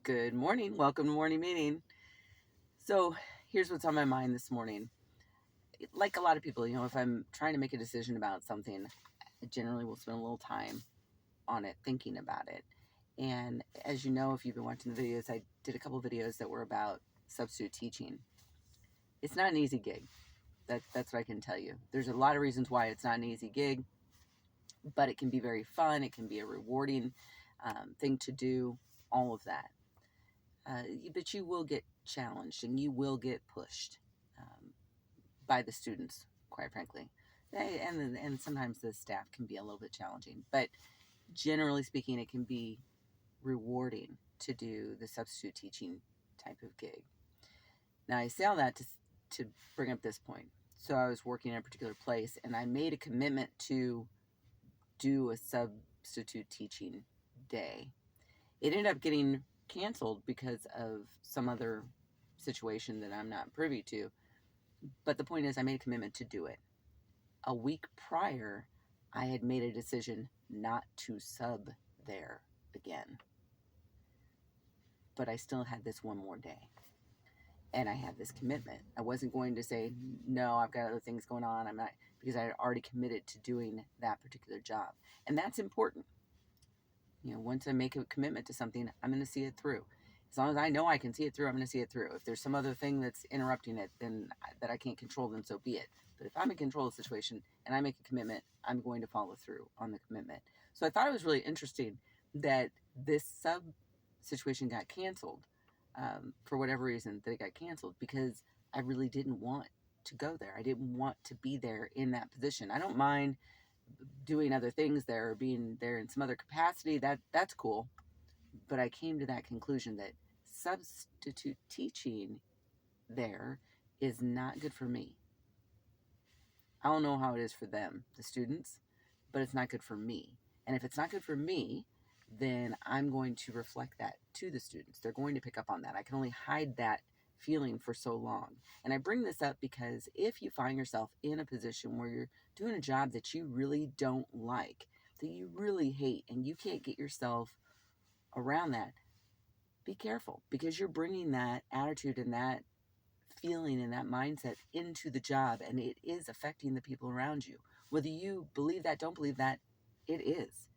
Good morning. Welcome to morning meeting. So, here's what's on my mind this morning. Like a lot of people, if I'm trying to make a decision about something, I generally will spend a little time on it, thinking about it. And as you know, if you've been watching the videos, I did a couple videos that were about substitute teaching. It's not an easy gig. That's what I can tell you. There's a lot of reasons why it's not an easy gig, but it can be very fun. It can be a rewarding thing to do, all of that. But you will get challenged and you will get pushed by the students, quite frankly. And sometimes the staff can be a little bit challenging. But generally speaking, it can be rewarding to do the substitute teaching type of gig. Now, I say all that to bring up this point. So I was working in a particular place and I made a commitment to do a substitute teaching day. It ended up getting canceled because of some other situation that I'm not privy to. But the point is, I made a commitment to do it. A week prior, I had made a decision not to sub there again. But I still had this one more day. And I had this commitment. I wasn't going to say, no, I've got other things going on. I'm not, because I had already committed to doing that particular job. And that's important. Once I make a commitment to something, I'm going to see it through. As long as I know I can see it through, I'm going to see it through. If there's some other thing that's interrupting it, then that I can't control, then so be it. But if I'm in control of the situation and I make a commitment, I'm going to follow through on the commitment. So I thought it was really interesting that this sub situation got canceled for whatever reason, that it got canceled because I really didn't want to go there. I didn't want to be there in that position. I don't mind doing other things there or being there in some other capacity. That's cool. But I came to that conclusion that substitute teaching there is not good for me. I don't know how it is for them, the students, but it's not good for me. And if it's not good for me, then I'm going to reflect that to the students. They're going to pick up on that. I can only hide that feeling for so long. And I bring this up because if you find yourself in a position where you're doing a job that you really don't like, that you really hate, and you can't get yourself around that, be careful because you're bringing that attitude and that feeling and that mindset into the job, and it is affecting the people around you. Whether you believe that, don't believe that, it is.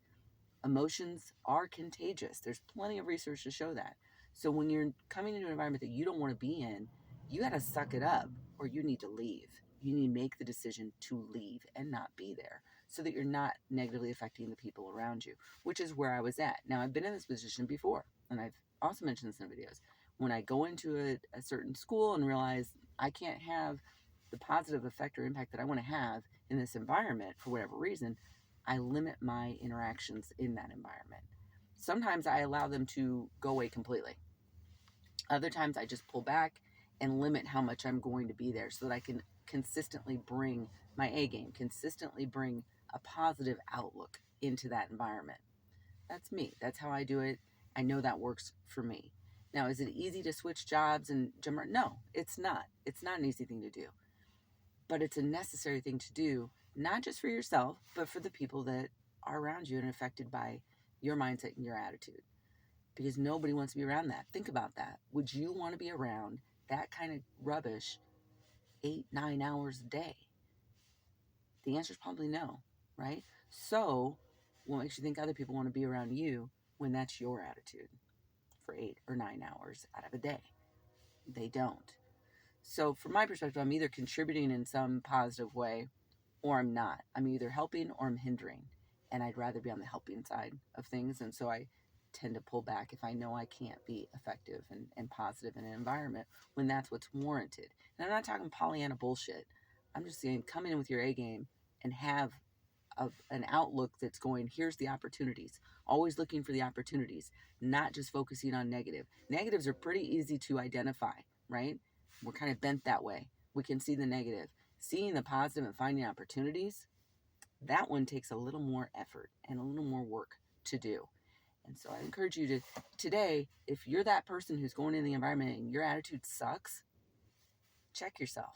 Emotions are contagious. There's plenty of research to show that. So when you're coming into an environment that you don't want to be in, you got to suck it up or you need to leave. You need to make the decision to leave and not be there so that you're not negatively affecting the people around you, which is where I was at. Now, I've been in this position before, and I've also mentioned this in videos. When I go into a certain school and realize I can't have the positive effect or impact that I want to have in this environment for whatever reason, I limit my interactions in that environment. Sometimes I allow them to go away completely. Other times I just pull back and limit how much I'm going to be there so that I can consistently bring my A game, consistently bring a positive outlook into that environment. That's me. That's how I do it. I know that works for me. Now, is it easy to switch jobs and jump around? No, it's not. It's not an easy thing to do. But it's a necessary thing to do, not just for yourself, but for the people that are around you and affected by your mindset and your attitude. Because nobody wants to be around that. Think about that. Would you want to be around that kind of rubbish 8-9 hours a day? The answer is probably no, right? So, what makes you think other people want to be around you when that's your attitude for 8 or 9 hours out of a day? They don't. So, from my perspective, I'm either contributing in some positive way or I'm not. I'm either helping or I'm hindering. And I'd rather be on the helping side of things. And so I tend to pull back if I know I can't be effective and positive in an environment when that's what's warranted. And I'm not talking Pollyanna bullshit. I'm just saying come in with your A game and have an outlook that's going, here's the opportunities. Always looking for the opportunities, not just focusing on negative. Negatives are pretty easy to identify, right? We're kind of bent that way. We can see the negative. Seeing the positive and finding opportunities, that one takes a little more effort and a little more work to do. And so I encourage you to today, if you're that person who's going in the environment and your attitude sucks, check yourself.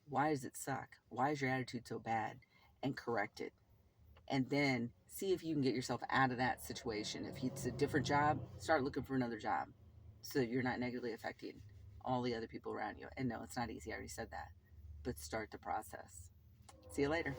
Why does it suck? Why is your attitude so bad? And correct it. and then see if you can get yourself out of that situation. If it's a different job, start looking for another job so that you're not negatively affecting all the other people around you. And no, it's not easy. I already said that. But start the process. See you later.